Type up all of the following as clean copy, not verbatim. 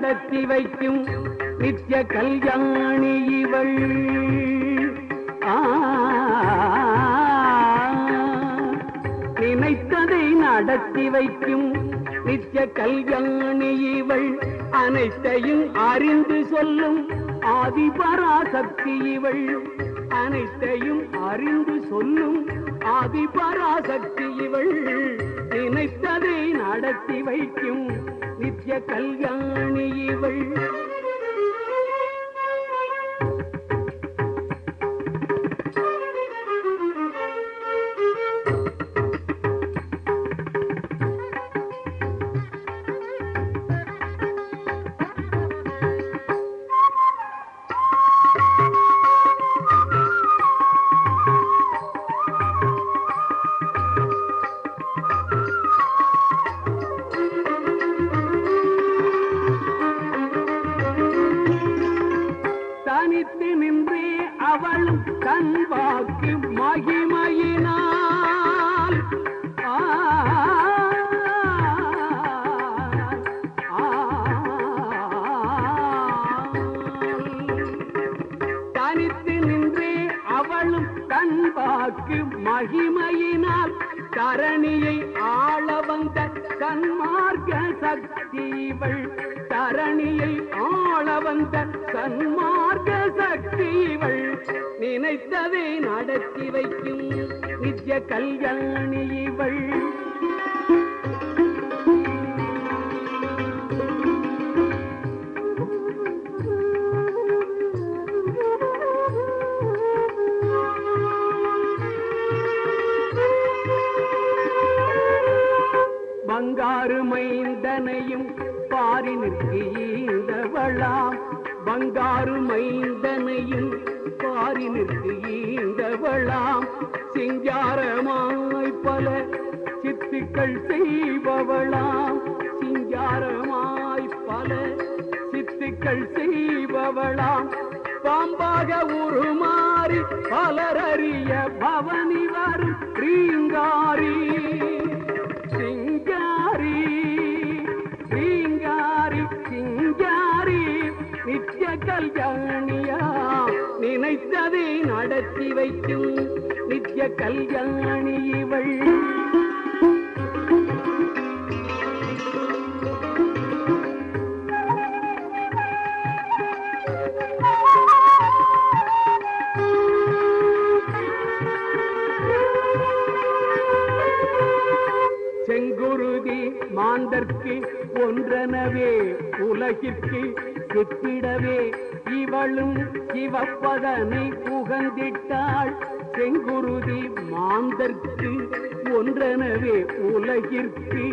நடத்தி வைக்கும் நித்ய கல்யாணி இவள். நினைத்ததை நடத்தி வைக்கும் நித்ய கல்யாணி இவள். அனைத்தையும் அறிந்து சொல்லும் ஆதிபராசக்தி இவள். அனைத்தையும் அறிந்து சொல்லும் ஆதிபராசக்தி இவள். நினைத்ததை நடத்தி வைக்கும் நித்ய கல்யாணி இவள். தனித்து நின்றே அவளும் தன் வாக்கு மகிமையினால் தனித்து நின்றே அவளும் தன் வாக்கு மகிமையினால் தரணியை ஆள வந்த சன்மார்க்க சக்தி இவள். தரணியை ஆள வந்த சன்மார்க்க சக்தி இவள். நினைத்ததை நடத்தி வைக்கும் நித்ய கல்யாணி இவள். பங்காரு மைந்தனையும் பாரினுக்கு ஈந்தவளாம். பங்காரு மைந்தனையும் பாரினுக்கு ஈந்தவளாம். சிங்காரமாய் பல சித்துக்கள் செய்பவளாம். சிங்காரமாய் பல சித்துக்கள் செய்பவளாம். பாம்பாக உருமாறி பலரறிய பவனி வரும் ரீங்காரி. சிங்காரி சிங்காரி சிங்காரி நித்ய கல்யாணியா. நினைத்ததை நடத்தி வைக்கும் நித்ய கல்யாணி இவள். செங்குருதி மாந்தர்க்கு ஒன்றனவே உலகிற்கு செப்பிடவே இவளும் சிவப்பதனை புகந்திட்டாள். செங்குருதி மாந்தர்க்கு ஒன்றனவே உலகிற்கு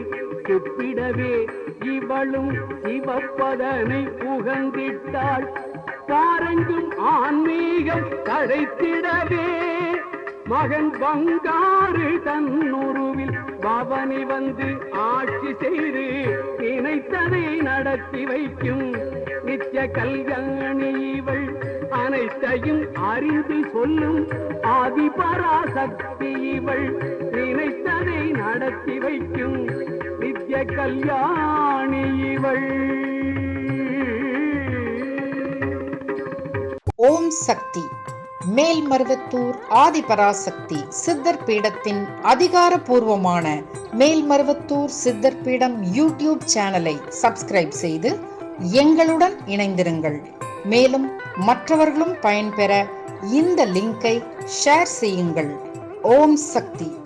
செப்பிடவே இவளும் சிவப்பதனை புகந்திட்டாள். பாரங்கும் ஆன்மீகம் தழைத்திடவே மகன் பங்காரு தன்னுருவில் பவனி வந்து ஆட்சி செய்து நினைத்ததை நடத்தி வைக்கும் நித்ய கல்யாணி இவள். அனைத்தையும் அறிந்து சொல்லும் ஆதிபராசக்தி இவள். நினைத்ததை நடத்தி வைக்கும் நித்ய கல்யாணி இவள். ஓம் சக்தி. மேல்மருவத்தூர் ஆதிபராசக்தி சித்தர் பீடத்தின் அதிகாரப்பூர்வமான மேல்மருவத்தூர் சித்தர் பீடம் யூடியூப் சேனலை சப்ஸ்கிரைப் செய்து எங்களுடன் இணைந்திருங்கள். மேலும் மற்றவர்களும் பயன்பெற இந்த லிங்கை ஷேர் செய்யுங்கள். ஓம் சக்தி.